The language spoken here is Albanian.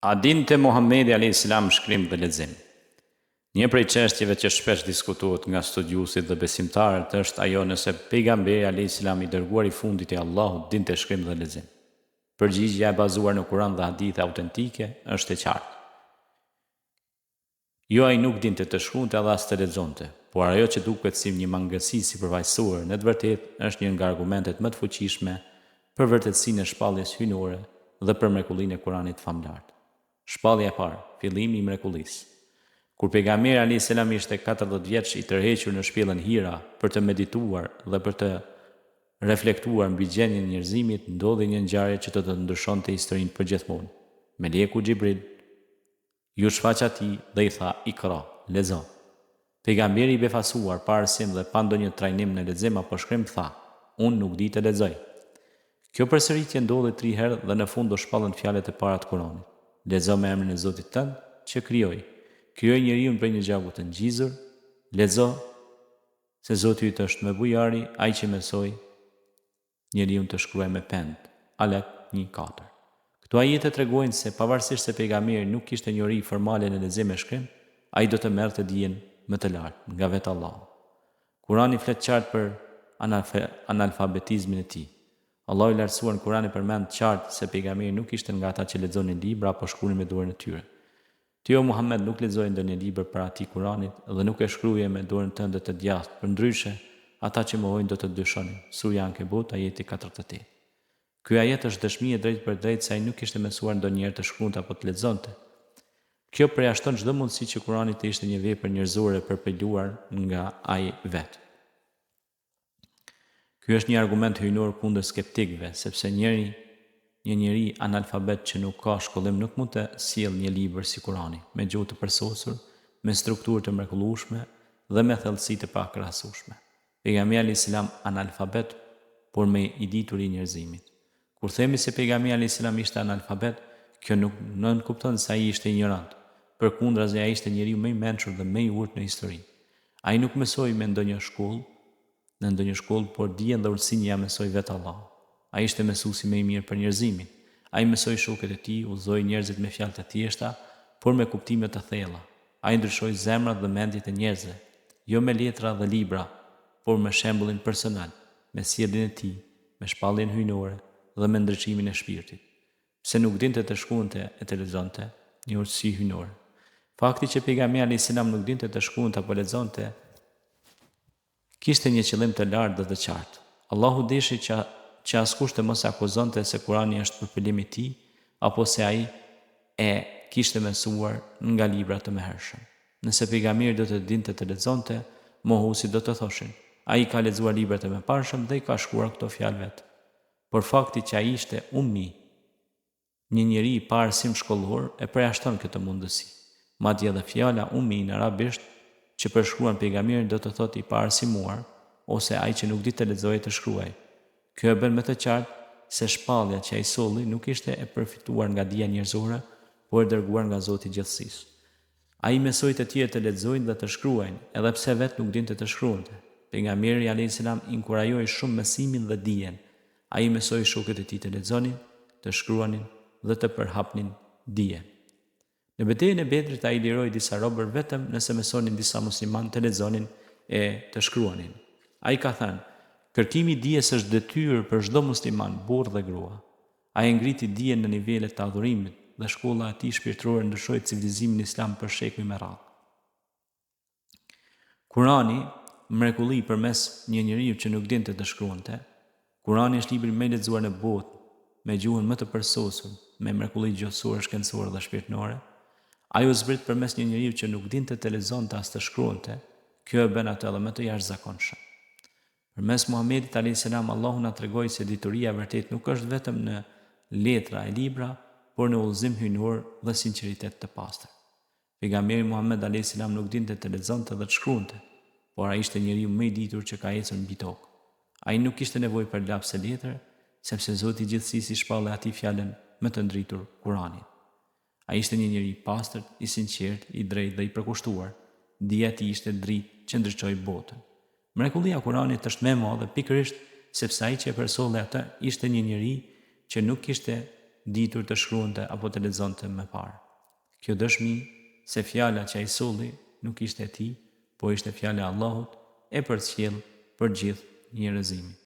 A dinte Muhamedi a.s. shkrim dhe lexim? Një prej çështjeve që shpesh diskutohet nga studiuesit dhe besimtarët është ajo nëse pejgamberi a.s. i dërguar i fundit i Allahut dinte shkrim dhe lexim. Përgjigjja e bazuar në Kur'an dhe hadithe autentike është e qartë. Jo, ai nuk dinte të shkruante edhe as të lexonte, por ajo që duket si një mangësi si përfaqësuar në të vërtetë është një nga argumentet më të fuqishme për vërtetësinë e shpalljes hyjnore dhe për mrekullinë e Kuranit famlar. Shpallja e parë, fillimi i mrekullisë. Kur pejgamberi a.s. ishte 40 vjeç i tërhequr në shpellën Hira për të medituar dhe për të reflektuar mbi gjendjen e njerëzimit, ndodhi një ngjarje që do të ndryshonte historinë përgjithmonë. Meleku Xhibril ju shfaq atij dhe i tha: "Ikra, lexo." Pejgamberi i befasuar pa arsim dhe pa ndonjë trajnim në lexim apo shkrim tha: "Unë nuk di të lexoj." Kjo përsëritje ndodhi 3 herë dhe në fund u shpallën fjalët e para të Kuranit: "Lexo me emrin e Zotit tënd që krijoi njeriu prej një gjaku të ngjizur. Lexo se Zoti yt është me bujari, ai që mësoi njeriu të shkruaj me pend." Alaq 1:4. Këto ajete tregojnë se pavarësisht se pejgamberi nuk kishte njohuri formale në lexim e shkrim, ai do të merrte dijen më të lartë nga vetë Allahu. Kurani flet qartë për analfabetizmin e tij. Allahu i lartësuar në Kur'an e përmend qartë se pejgamberi nuk ishte nga ata që lexonin libra apo shkruanin me dorën e tyre. Ti o Muhammed nuk lexoje ndonjë libër para atij Kur'anit dhe nuk e shkruaje me dorën tënde të djathtë, përndryshe ata që mohojnë do të dyshonin. Surja Ankebut, ajeti 48. Ky ajet është dëshmi e drejtë për drejtë se ai nuk ishte mësuar ndonjëherë të shkruante apo të lexonte. Kjo përjashton çdo mundësi që Kurani të ishte një vepër njerëzore e përpeluar nga ai vetë. Ky është një argument hyjnor kundër skeptikëve, sepse një njeri analfabet që nuk ka shkollim nuk mund të sjellë një libër si Kurani, me gjuhë të përsosur, me strukturë të mrekullueshme dhe me thellësi të pakrahasueshme. Pejgamberi alayhis salam analfabet, por me i ditur i njerëzimit. Kur themi se pejgamberi alayhis salam ishte analfabet, kjo nuk nënkupton se ai ishte ignorant. Përkundrazi, ai ishte njeriu më i mençur dhe më i urtë në histori. Ai nuk mësoi në ndonjë shkollë, por dijen dhe urtësinë ja mësoi vetë Allahu. Ai ishte mësuesi më i mirë për njerëzimin. Ai mësoi shokët e tij, udhëzoi njerëzit me fjalë të thjeshta, por me kuptime të thella. Ai ndryshoi zemrat dhe mendjet e njerëzve, jo me letra dhe libra, por me shembullin personal, me sjelljen e tij, me shpalljen hyjnore dhe me ndriçimin e shpirtit. Pse nuk dinte të shkruante e të lexonte, një urtësi hyjnore. Fakti që pejgamberi alayhis salam nuk dinte të shkruante apo lexonte kishte një qëllim të lartë dhe të qartë. Allahu deshi që askush të mos akuzonte se Kurani është përpilim i tij apo se ai e kishte mësuar nga libra të mëhershëm. Nëse pejgamberi do të dinte të lexonte, mohuesit do të thoshin: ai ka lexuar librat e mëparshëm dhe i ka shkruar këto fjalë vet. Por fakti që ai ishte ummi, një njeri pa arsim shkollor, e përjashton këtë mundësi. Madje edhe fjala ummi në arabisht që përshkruan pejgamberin do të thotë i pa arsimuar ose ai që nuk di të lexojë të shkruajë. Kjo e bën më të qartë se shpallja që ai solli nuk ishte e përfituar nga dija njerëzore, por e dërguar nga Zoti i gjithësisë. Ai mësoi të tjerë të lexojnë dhe të shkruajnë, edhe pse vetë nuk dinte të shkruante. Pejgamberi alayhis salam inkurajoi shumë mësimin dhe dijen. Ai mësoi shokët e tij të lexonin, të shkruanin dhe të përhapnin dijen. Në betejën e Bedrit ai liroi disa robër vetëm nëse mësonin disa muslimanë të lexonin e të shkruanin. Ai ka thënë: "Kërkimi i dijes është detyrë për çdo musliman, burrë dhe grua." Ai ngriti dijen në nivelet të adhurimit dhe shkolla e tij shpirtërore ndryshoi civilizimin islam për shekuj me radhë. Kurani, mrekulli përmes një njeriu që nuk dinte të shkruante. Kurani është libri më i lexuar në botë, me gjuhën më të përsosur, me mrekulli gjuhësore, shkencore dhe shpirtërore. Ai u zbrit përmes një njeriu që nuk dinte të lexonte as të shkruante. Kjo e bën atë edhe më të jashtëzakonshëm. Përmes Muhamedit alayhis salam Allahu na tregoi se dituria vërtet nuk është vetëm në letra e libra, por në udhëzim hyjnor dhe sinqeritet të pastër. Pejgamberi Muhammed alayhis salam nuk dinte të lexonte dhe të shkruante, por ai ishte njeriu më i ditur që ka ecur mbi tokë. Ai nuk kishte nevojë për laps e letër, sepse Zoti i gjithësisë i shpalli atij fjalën më të ndritur, Kuranin. Ai ishte një njeri i pastër, i sinqert, i drejtë dhe i përkushtuar. Dija e tij ishte dritë që ndriçoi botën. Mrekullia e Kuranit është më e madhe pikërisht sepse ai që e përsolli atë ishte një njeri që nuk kishte ditur të shkruante apo të lexonte më parë. Kjo dëshmi se fjala që ai solli nuk ishte e tij, po ishte fjala e Allahut, e përcjell për gjithë njerëzimin.